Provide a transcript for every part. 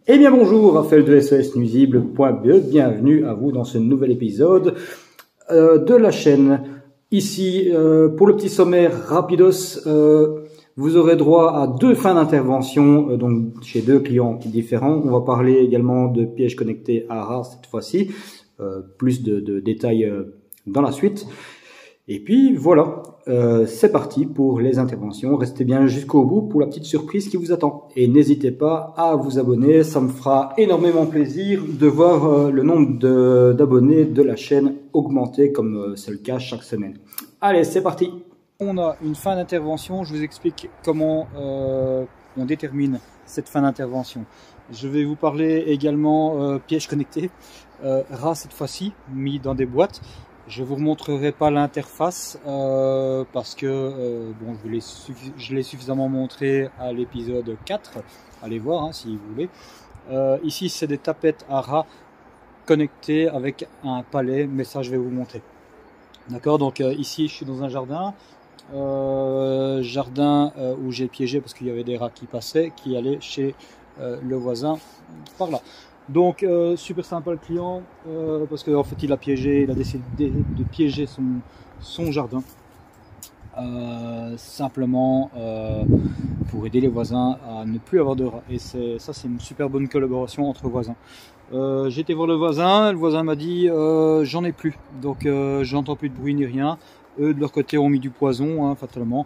Eh bien bonjour, Raphaël de SOSnuisible.be, bienvenue à vous dans ce nouvel épisode de la chaîne. Ici, pour le petit sommaire rapidos, vous aurez droit à 2 fins d'intervention, donc chez 2 clients différents. On va parler également de pièges connectés ARA cette fois-ci, plus de détails dans la suite. Et puis voilà, c'est parti pour les interventions. Restez bien jusqu'au bout pour la petite surprise qui vous attend. Et n'hésitez pas à vous abonner, ça me fera énormément plaisir de voir le nombre d'abonnés de la chaîne augmenter comme c'est le cas chaque semaine. Allez, c'est parti. On a une fin d'intervention, je vous explique comment on détermine cette fin d'intervention. Je vais vous parler également pièges connectés, RA cette fois-ci, mis dans des boîtes. Je vous remontrerai pas l'interface parce que bon, je l'ai suffisamment montré à l'épisode 4. Allez voir si vous voulez. Ici, c'est des tapettes à rats connectées avec un palais, mais ça, je vais vous montrer. D'accord, donc ici, je suis dans un jardin. Où j'ai piégé parce qu'il y avait des rats qui passaient, qui allaient chez le voisin par là. Donc super sympa le client parce qu'en fait il a décidé de piéger son jardin simplement pour aider les voisins à ne plus avoir de rats. Et ça c'est une super bonne collaboration entre voisins. J'ai été voir le voisin m'a dit j'en ai plus, donc j'entends plus de bruit ni rien. Eux de leur côté ont mis du poison fatalement.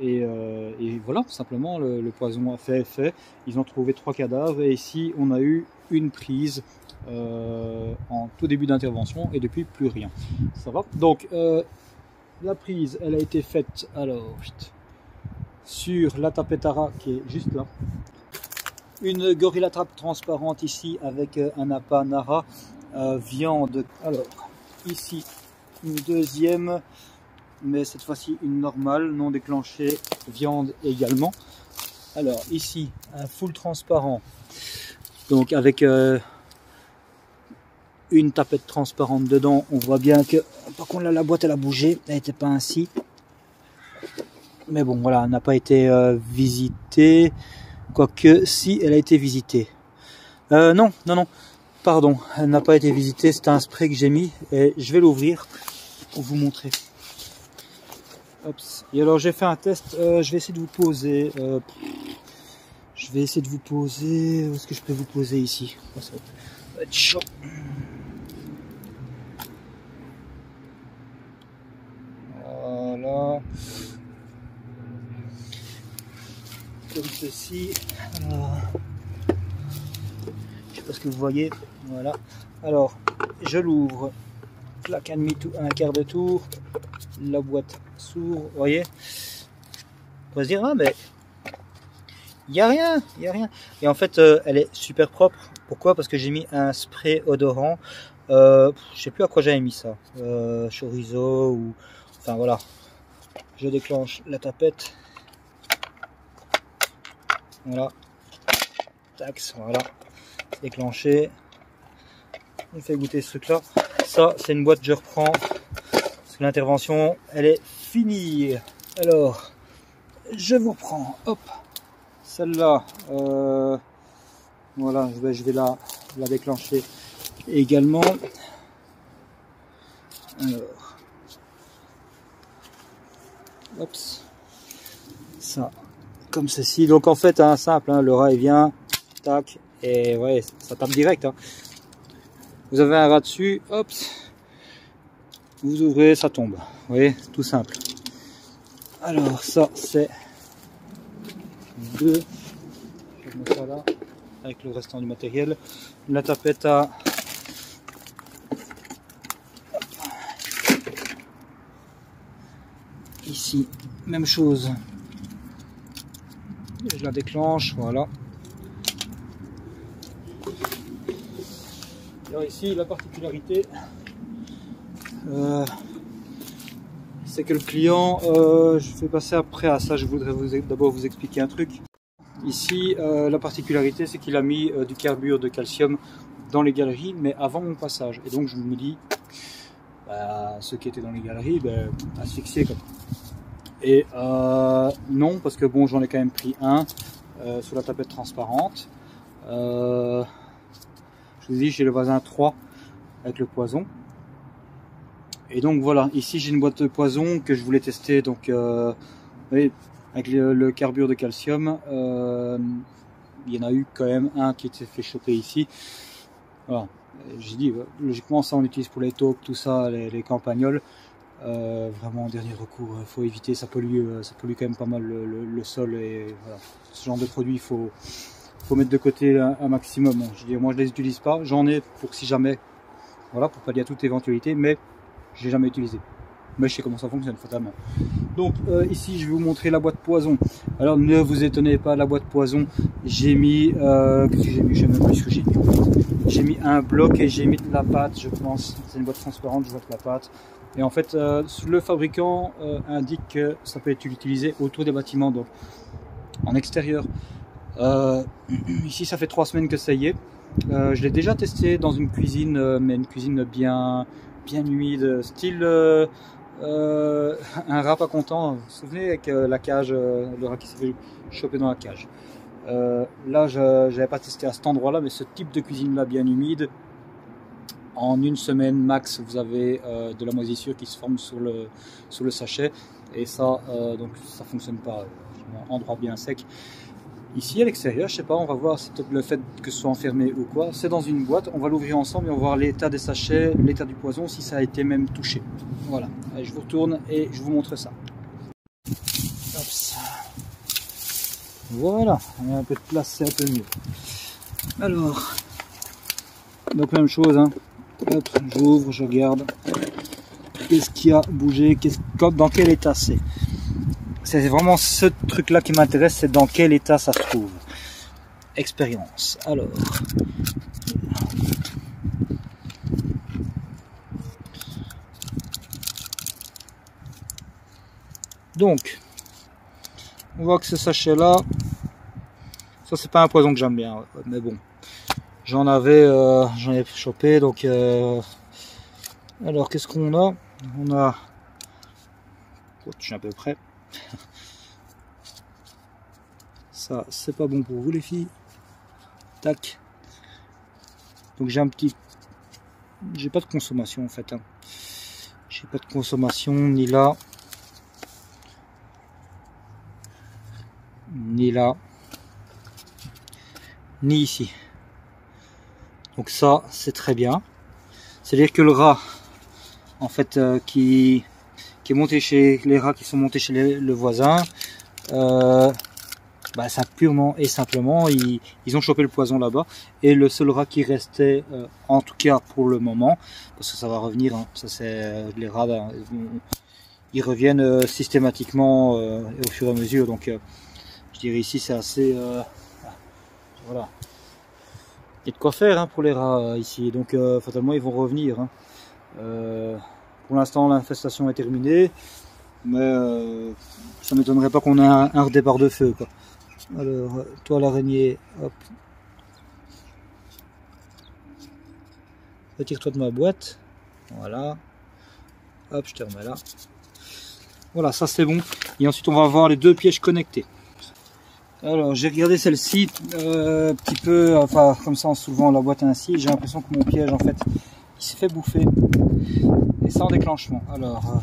Et voilà, simplement le poison a fait effet. Ils ont trouvé 3 cadavres et ici on a eu une prise en tout début d'intervention et depuis plus rien. Ça va. Donc la prise elle a été faite alors sur la tapette ARA qui est juste là, une Gorilla Trap transparente ici avec un appât Nara, viande. Alors ici une deuxième, mais cette fois-ci une normale, non déclenchée, viande également. Alors ici un full transparent, donc avec une tapette transparente dedans. On voit bien que, par contre là la boîte elle a bougé, elle n'était pas ainsi. Mais bon voilà, elle n'a pas été visitée, quoique si elle a été visitée. Non, pardon, elle n'a pas été visitée, c'est un spray que j'ai mis et je vais l'ouvrir pour vous montrer. Ops. Et alors j'ai fait un test, je vais essayer de vous poser, où est-ce que je peux vous poser ici? Ça va être chaud. Voilà. Comme ceci. Je sais pas ce que vous voyez. Voilà. Alors, je l'ouvre. Clac, un quart de tour. La boîte s'ouvre, vous voyez. On va se dire, ah mais il n'y a rien. Et en fait, elle est super propre. Pourquoi? Parce que j'ai mis un spray odorant. Je sais plus à quoi j'avais mis ça. Chorizo ou... Enfin voilà. Je déclenche la tapette. Voilà. Tax, voilà. Déclenché. On fait goûter ce truc là. Ça, c'est une boîte, je reprends. Parce que l'intervention, elle est finie. Alors, je vous reprends. Hop. Celle-là, voilà, je vais la déclencher également. Alors, hop, ça, comme ceci. Donc en fait, simple, le rat il vient, tac, et ouais, ça tape direct. Vous avez un rat dessus, hop, vous ouvrez, ça tombe. Vous voyez, tout simple. Alors ça, c'est 2. Je vais mettre ça là avec le restant du matériel. La tapette à ici, même chose. Je la déclenche, voilà. Alors ici, la particularité, c'est que le client, je fais passer après à ça, je voudrais d'abord vous expliquer un truc. Ici, la particularité, c'est qu'il a mis du carbure de calcium dans les galeries, mais avant mon passage. Et donc, je me dis, ceux qui étaient dans les galeries, asphyxiés. Et non, parce que bon, j'en ai quand même pris un. sur la tablette transparente. Je vous dis, j'ai le voisin 3 avec le poison. Et donc voilà, ici j'ai une boîte de poison que je voulais tester, donc oui, avec le carbure de calcium. Il y en a eu quand même un qui s'est fait choper ici. Voilà, j'ai dit, logiquement ça on utilise pour les taupes, tout ça, les campagnols. Vraiment en dernier recours, il faut éviter, ça pollue quand même pas mal le sol, et voilà, ce genre de produit il faut mettre de côté un maximum. Je dis, moi je les utilise pas, j'en ai pour si jamais, voilà, pour pallier à toute éventualité, mais je l'ai jamais utilisé. Mais je sais comment ça fonctionne fatalement. Donc ici je vais vous montrer la boîte poison. Alors ne vous étonnez pas, la boîte poison, j'ai mis, qu'est-ce que j'ai mis, je sais même plus ce que j'ai mis. J'ai mis un bloc et j'ai mis de la pâte, je pense. C'est une boîte transparente, je vois de la pâte. Et en fait, le fabricant indique que ça peut être utilisé autour des bâtiments, donc en extérieur. Ici, ça fait 3 semaines que ça y est. Je l'ai déjà testé dans une cuisine, mais une cuisine bien humide, style un rat pas content. Vous vous souvenez, avec la cage, le rat qui s'est fait choper dans la cage. Là, je n'avais pas testé à cet endroit-là, mais ce type de cuisine-là, bien humide, en une semaine max, vous avez de la moisissure qui se forme sur le sachet, et ça, donc ça fonctionne pas. Endroit bien sec. Ici à l'extérieur, je sais pas, on va voir, c'est peut-être le fait que ce soit enfermé ou quoi. C'est dans une boîte, on va l'ouvrir ensemble et on va voir l'état des sachets, l'état du poison, si ça a été même touché. Voilà, allez, je vous retourne et je vous montre ça. Hop. Voilà, on a un peu de place, c'est un peu mieux. Alors, donc même chose, hein. Hop, j'ouvre, je regarde. Qu'est-ce qui a bougé, dans quel état c'est. C'est vraiment ce truc-là qui m'intéresse, c'est dans quel état ça se trouve. Expérience. Alors. Donc, on voit que ce sachet-là, ça c'est pas un poison que j'aime bien, mais bon. J'en ai chopé, donc... alors, qu'est-ce qu'on a? On a... Oh, je suis à peu près. Ça, c'est pas bon pour vous les filles. Tac. Donc j'ai j'ai pas de consommation en fait. Hein. J'ai pas de consommation ni là, ni là, ni ici. Donc ça, c'est très bien. C'est-à-dire que le rat, en fait, qui est monté chez les rats qui sont montés chez le voisin, bah, ça purement et simplement, ils ont chopé le poison là-bas, et le seul rat qui restait, en tout cas pour le moment, parce que ça va revenir, hein, ça c'est les rats, ils reviennent systématiquement au fur et à mesure, donc je dirais ici c'est assez, voilà, il y a de quoi faire hein, pour les rats ici, donc fatalement ils vont revenir. Hein. Pour l'instant l'infestation est terminée, mais ça m'étonnerait pas qu'on ait un redépart de feu quoi. Alors toi l'araignée, hop, retire-toi de ma boîte, voilà, hop, je te remets là, voilà, ça c'est bon. Et ensuite on va voir les 2 pièges connectés. Alors j'ai regardé celle-ci petit peu, enfin comme ça en soulevant la boîte ainsi, j'ai l'impression que mon piège en fait il s'est fait bouffer, et sans déclenchement. Alors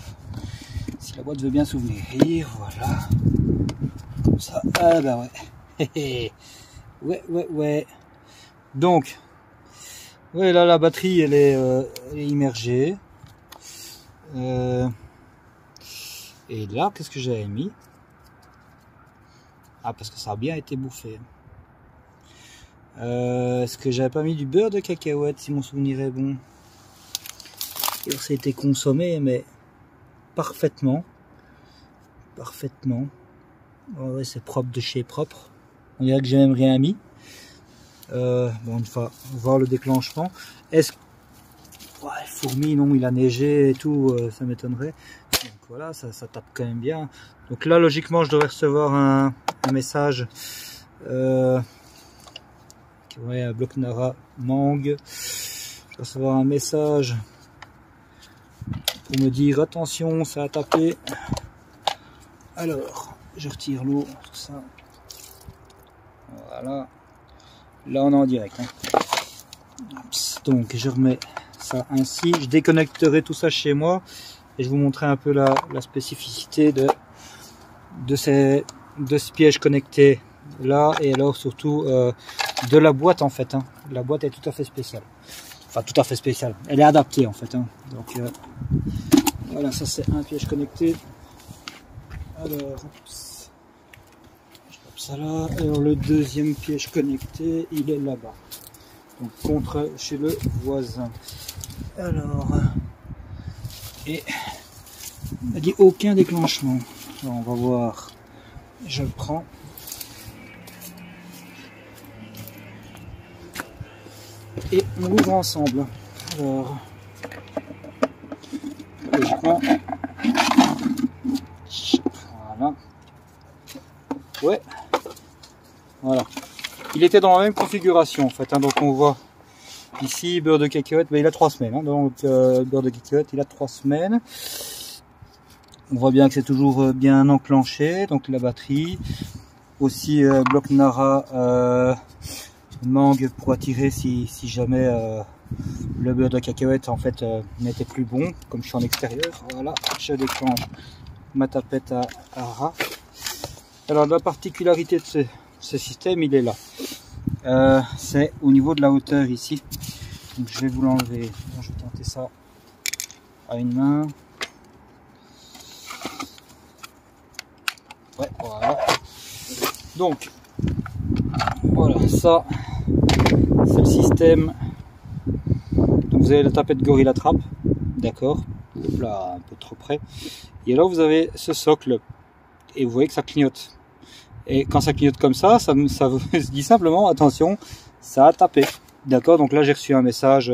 si la boîte veut bien s'ouvrir, voilà, comme ça, ah bah ouais, ouais. Donc, ouais, là la batterie elle est immergée. Et là, qu'est-ce que j'avais mis? Ah, parce que ça a bien été bouffé. Est-ce que j'avais pas mis du beurre de cacahuète, si mon souvenir est bon? Et ça a été consommé, mais parfaitement. Oh, ouais, c'est propre de chez propre. On dirait que j'ai même rien mis. Bon, une fois, voir le déclenchement. Est-ce que... Ouais, fourmi, non, il a neigé et tout, ça m'étonnerait. Donc voilà, ça tape quand même bien. Donc là, logiquement, je devrais recevoir un message. Ouais, un bloc Nara mangue. Je vais recevoir un message pour me dire attention, ça a tapé. Alors, je retire l'eau, tout ça. Voilà. Là on est en direct. Hein. Donc je remets ça ainsi. Je déconnecterai tout ça chez moi et je vous montrerai un peu la spécificité de ce piège connecté là, et alors surtout de la boîte en fait. Hein. La boîte est tout à fait spéciale. Enfin tout à fait spéciale. Elle est adaptée en fait. Hein. Donc voilà, ça c'est un piège connecté. Alors, ça là. Alors le deuxième piège connecté, il est là-bas. Donc contre chez le voisin. Alors, et il m'a dit aucun déclenchement. Alors, on va voir. Je le prends. Et on l'ouvre ensemble. Alors, logiquement. Voilà. Ouais. Voilà. Il était dans la même configuration en fait. Hein, donc on voit ici beurre de cacahuète. Ben, il a 3 semaines. Hein, donc beurre de cacahuète, il a 3 semaines. On voit bien que c'est toujours bien enclenché. Donc la batterie. Aussi bloc Nara mangue pour attirer si jamais le beurre de cacahuète en fait n'était plus bon. Comme je suis en extérieur. Voilà. Je déclenche ma tapette à ras. Alors la particularité de ce système, il est là. C'est au niveau de la hauteur ici. Donc je vais vous l'enlever. Je vais tenter ça à une main. Ouais, voilà. Donc voilà, ça c'est le système. Donc vous avez la tapette Gorilla Trap, d'accord. Là, un peu trop près. Et alors vous avez ce socle et vous voyez que ça clignote. Et quand ça clignote comme ça vous dit simplement attention, ça a tapé. D'accord, donc là j'ai reçu un message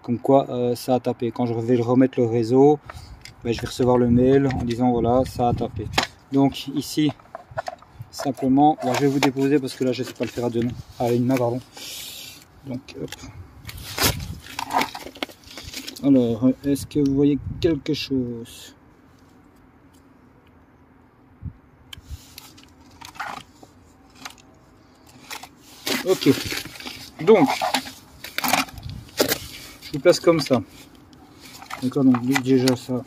comme quoi ça a tapé. Quand je vais remettre le réseau, ben, je vais recevoir le mail en disant voilà, ça a tapé. Donc ici, simplement, alors, je vais vous déposer parce que là je ne sais pas le faire à une main, pardon. Donc hop. Alors, est-ce que vous voyez quelque chose? Ok, donc je vous place comme ça. D'accord, donc déjà ça.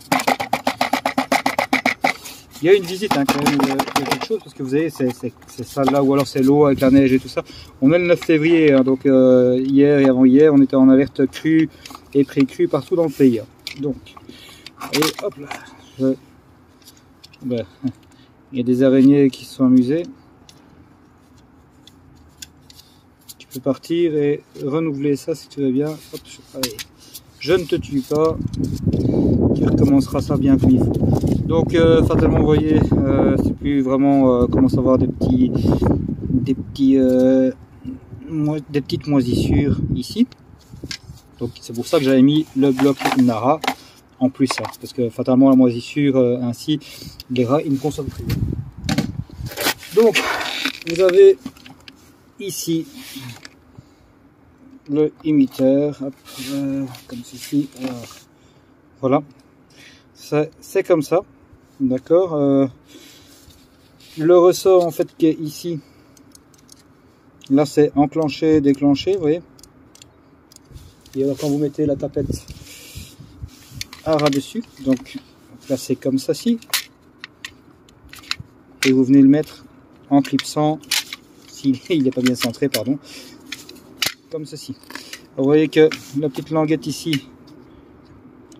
Il y a une visite hein, quand même, il y a quelque chose parce que vous savez, c'est ça là, ou alors c'est l'eau avec la neige et tout ça. On est le 9 février, hein, donc hier et avant-hier, on était en alerte crue et pré-crue partout dans le pays. Hein. Donc, et hop là, ben, il y a des araignées qui se sont amusées. Tu peux partir et renouveler ça si tu veux bien. Hop, allez. Je ne te tue pas. Tu recommenceras ça bien comme il faut. Donc fatalement, vous voyez, c'est plus vraiment commence à avoir des petites moisissures ici. Donc c'est pour ça que j'avais mis le bloc Nara en plus, hein, parce que fatalement la moisissure ainsi, les rats ils ne consomment plus. Donc vous avez ici le émetteur, hop, comme ceci. Alors, voilà, c'est comme ça, d'accord. Le ressort en fait qui est ici, là c'est enclenché, déclenché, vous voyez. Et alors quand vous mettez la tapette à ras dessus, donc là c'est comme ça ci, et vous venez le mettre en clipsant, s'il n'est pas bien centré, pardon, comme ceci. Vous voyez que la petite languette ici,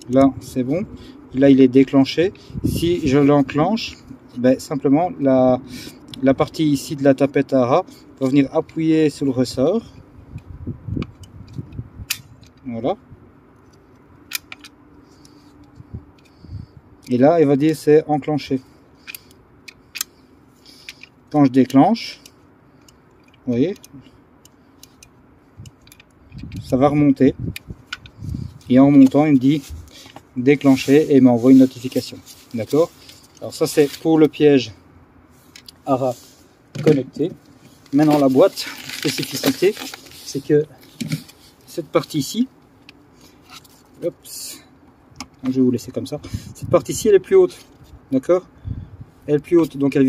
là c'est bon, là il est déclenché. Si je l'enclenche, ben, simplement la partie ici de la tapette à ras va venir appuyer sur le ressort. Voilà. Et là, il va dire c'est enclenché. Quand je déclenche, vous voyez, ça va remonter. Et en remontant, il me dit déclencher et il m'envoie une notification. D'accord? Alors ça, c'est pour le piège à ras connecté. Maintenant, la boîte, spécificité, c'est que cette partie ici, hop, je vais vous laisser comme ça. Cette partie-ci, elle est plus haute, d'accord? Elle est plus haute, donc elle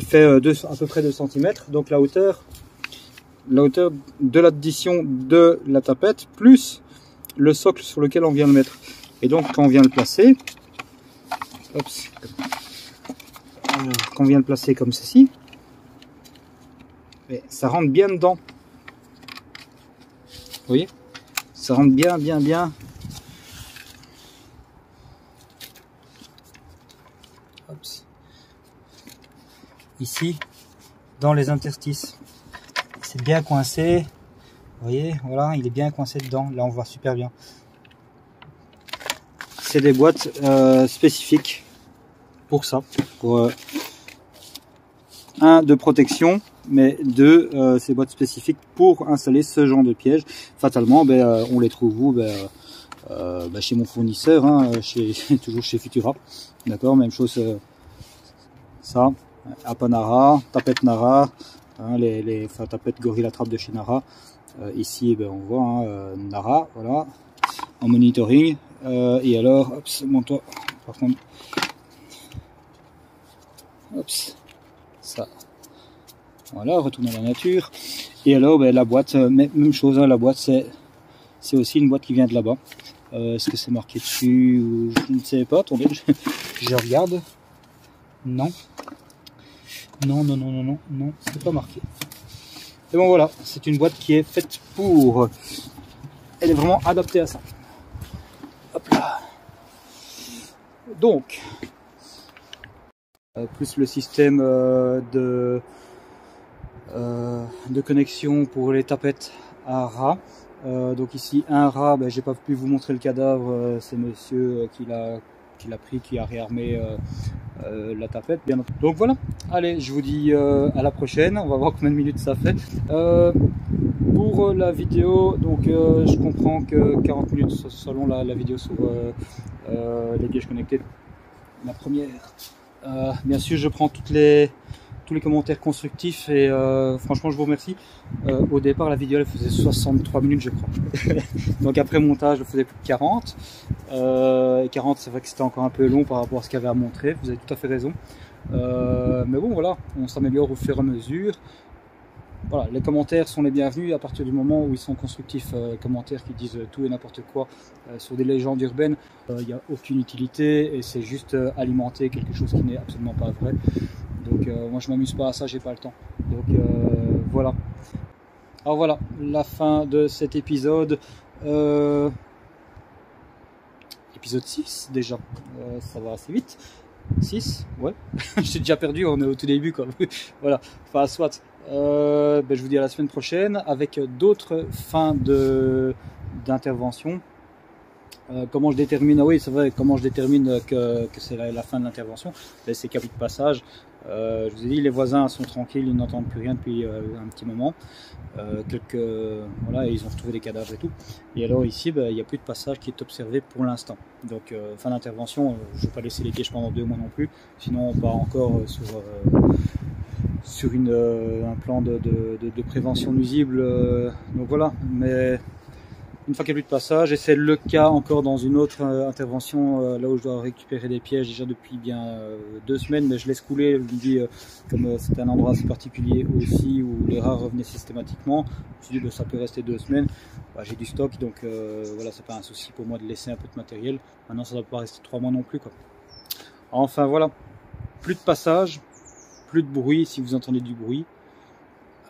fait à peu près 2 cm. Donc la hauteur, la hauteur de l'addition de la tapette plus le socle sur lequel on vient le mettre. Et donc quand on vient le placer, quand on vient le placer comme ceci, ça rentre bien dedans. Vous voyez, ça rentre bien. Ici, dans les interstices, c'est bien coincé. Vous voyez, voilà, il est bien coincé dedans. Là, on voit super bien. C'est des boîtes spécifiques pour ça, pour un de protection, mais deux, ces boîtes spécifiques pour installer ce genre de piège. Fatalement, on les trouve où chez mon fournisseur, hein, toujours chez Futura. D'accord, même chose. Ça, Apanara, Tapette Nara, hein, Tapette Gorilla Trap de chez Nara. Ici, on voit hein, Nara, voilà, en monitoring. Et alors, hop, mon toit, par contre, hop, ça, voilà, retourner à la nature. Et alors, la boîte, même chose, hein, la boîte, c'est aussi une boîte qui vient de là-bas. Est-ce que c'est marqué dessus ou je ne sais pas, attendez, je regarde. Non, c'est pas marqué. Et bon voilà, c'est une boîte qui est faite pour. Elle est vraiment adaptée à ça. Hop là. Donc, plus le système de connexion pour les tapettes à rats. Donc ici un rat, j'ai pas pu vous montrer le cadavre, c'est monsieur qui l'a pris, qui a réarmé la tapette, bien entendu. Donc voilà, allez, je vous dis à la prochaine, on va voir combien de minutes ça fait. Pour la vidéo, donc je comprends que 40 minutes selon la vidéo sur les pièges connectés. La première, bien sûr je prends tous les commentaires constructifs et franchement je vous remercie. Au départ la vidéo elle faisait 63 minutes je crois. Donc après montage je faisais plus de 40. 40 c'est vrai que c'était encore un peu long par rapport à ce qu'il y avait à montrer, vous avez tout à fait raison. Mais bon voilà, on s'améliore au fur et à mesure. Voilà, les commentaires sont les bienvenus à partir du moment où ils sont constructifs. Commentaires qui disent tout et n'importe quoi sur des légendes urbaines, il n'y a aucune utilité et c'est juste alimenter quelque chose qui n'est absolument pas vrai. Donc moi je m'amuse pas à ça, j'ai pas le temps. Donc voilà. Alors voilà, la fin de cet épisode. Épisode 6 déjà. Ça va assez vite. 6, ouais. Je suis déjà perdu, on est au tout début quoi. Voilà, enfin soit. Je vous dis à la semaine prochaine avec d'autres fins d'intervention. Comment je détermine, ah oui c'est vrai, comment je détermine que c'est la fin de l'intervention, c'est cabis de passage. Je vous ai dit, les voisins sont tranquilles, ils n'entendent plus rien depuis un petit moment. Voilà, ils ont retrouvé des cadavres et tout. Et alors ici, il n'y a plus de passage qui est observé pour l'instant. Donc fin d'intervention, je ne vais pas laisser les pièges pendant 2 mois non plus, sinon on part encore sur un plan de prévention nuisible. Donc voilà, mais une fois qu'il n'y a plus de passage, et c'est le cas encore dans une autre intervention, là où je dois récupérer des pièges déjà depuis bien 2 semaines, mais je laisse couler, je me dis, comme c'était un endroit assez particulier aussi où les rats revenaient systématiquement, je me suis dit ça peut rester 2 semaines, j'ai du stock, donc voilà, c'est pas un souci pour moi de laisser un peu de matériel. Maintenant ça ne doit pas rester 3 mois non plus quoi. Enfin voilà, plus de passage, plus de bruit si vous entendez du bruit.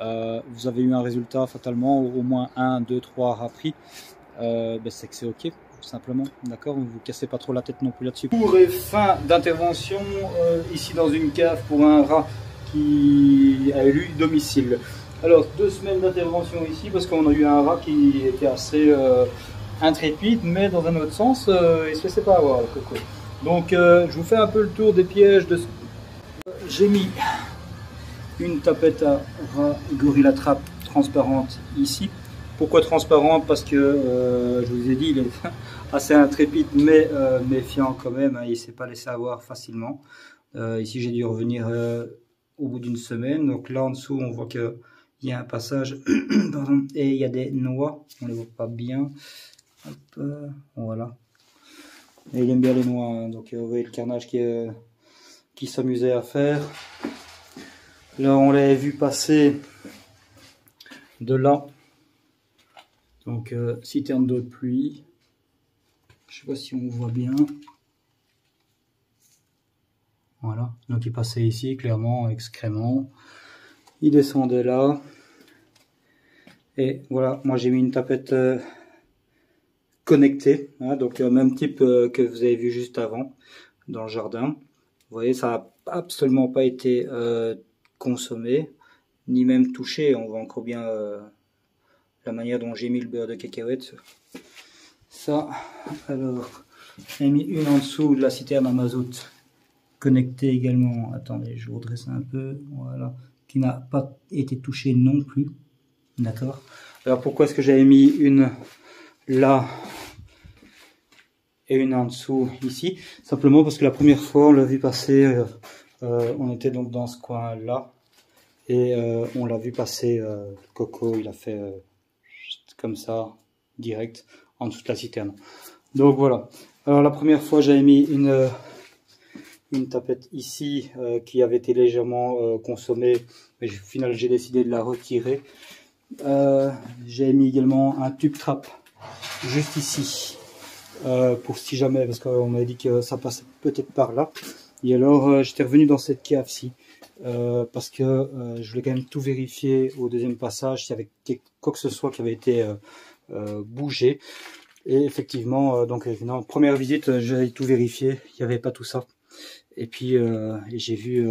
Vous avez eu un résultat fatalement, au moins 1, 2, 3 rats pris, c'est que c'est ok, simplement, d'accord, vous vous cassez pas trop la tête non plus là-dessus. Pour et fin d'intervention, ici dans une cave pour un rat qui a élu domicile. Alors 2 semaines d'intervention ici parce qu'on a eu un rat qui était assez intrépide, mais dans un autre sens, il se laissait pas avoir le coco. Donc je vous fais un peu le tour des pièges de. J'ai mis une tapette à rat Gorilla Trap transparente ici. Pourquoi transparente? Parce que je vous ai dit, il est assez intrépide mais méfiant quand même, hein, il ne s'est pas laissé avoir facilement. Ici j'ai dû revenir au bout d'une semaine. Donc là en dessous on voit qu'il y a un passage pardon, et il y a des noix, on ne les voit pas bien. Hop, voilà. Et il aime bien les noix, hein, donc vous voyez le carnage qui s'amusait à faire. Là on l'avait vu passer de là. Donc citerne d'eau de pluie. Je sais pas si on voit bien. Voilà, donc il passait ici clairement excrément. Il descendait là. Et voilà, moi j'ai mis une tapette connectée, hein, donc même type que vous avez vu juste avant dans le jardin. Vous voyez, ça n'a absolument pas été consommé, ni même touché. On voit encore bien la manière dont j'ai mis le beurre de cacahuète. Ça, alors, j'ai mis une en dessous de la citerne à mazout, connectée également. Attendez, je vous redresse un peu, voilà, qui n'a pas été touchée non plus. D'accord. Alors pourquoi est-ce que j'avais mis une là et une en dessous ici? Simplement parce que la première fois on l'a vu passer, on était donc dans ce coin là et on l'a vu passer, Coco il a fait comme ça direct en dessous de la citerne. Donc voilà. Alors la première fois j'avais mis une tapette ici qui avait été légèrement consommée, mais au final j'ai décidé de la retirer. J'ai mis également un tube trap juste ici pour si jamais, parce qu'on m'a dit que ça passait peut-être par là. Et alors j'étais revenu dans cette cave-ci parce que je voulais quand même tout vérifier au deuxième passage s'il y avait quoi que ce soit qui avait été bougé. Et effectivement, donc évidemment, première visite, j'ai tout vérifié, il n'y avait pas tout ça. Et puis j'ai vu,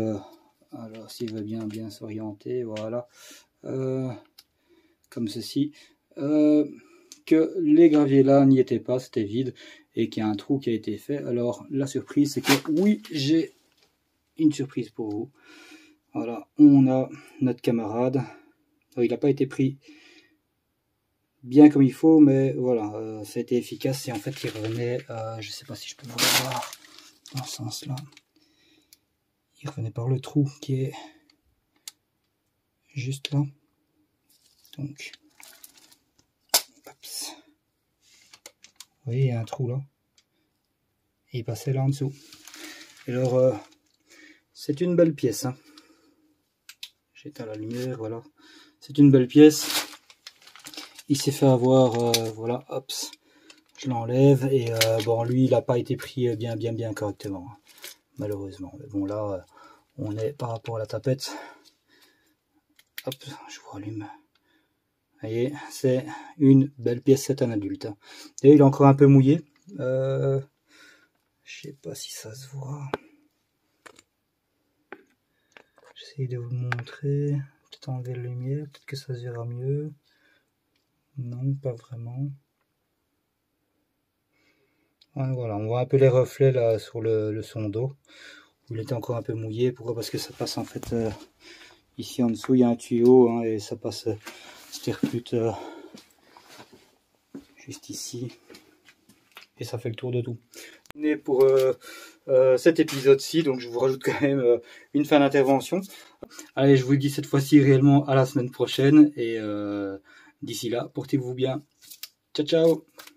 alors s'il veut bien s'orienter, voilà. Comme ceci, que les graviers là n'y étaient pas, c'était vide et qu'il y a un trou qui a été fait. Alors la surprise c'est que oui, j'ai une surprise pour vous. Voilà, on a notre camarade. Alors, il n'a pas été pris bien comme il faut, mais voilà, ça a été efficace et en fait il revenait, je sais pas si je peux vous le voir dans ce sens là, il revenait par le trou qui est juste là. Donc vous voyez, il y a un trou là. Et il passait là en dessous. Et alors, c'est une belle pièce. Hein. J'éteins la lumière, voilà. C'est une belle pièce. Il s'est fait avoir, voilà, hop. Je l'enlève. Et bon, lui, il n'a pas été pris bien correctement. Hein, malheureusement. Mais bon, là, on est par rapport à la tapette. Hop, je vous rallume. Vous voyez, c'est une belle pièce, c'est un adulte. Hein. Et il est encore un peu mouillé. Je sais pas si ça se voit. J'essaie de vous montrer. Peut-être enlever la lumière, peut-être que ça se verra mieux. Non, pas vraiment. Ouais, voilà, on voit un peu les reflets là sur le son d'eau. Où il était encore un peu mouillé. Pourquoi? Parce que ça passe en fait ici en dessous, il y a un tuyau hein, et ça passe stirpute juste ici. Et ça fait le tour de tout. Pour cet épisode-ci, donc je vous rajoute quand même une fin d'intervention. Allez, je vous dis cette fois-ci réellement à la semaine prochaine et d'ici là, portez-vous bien. Ciao, ciao!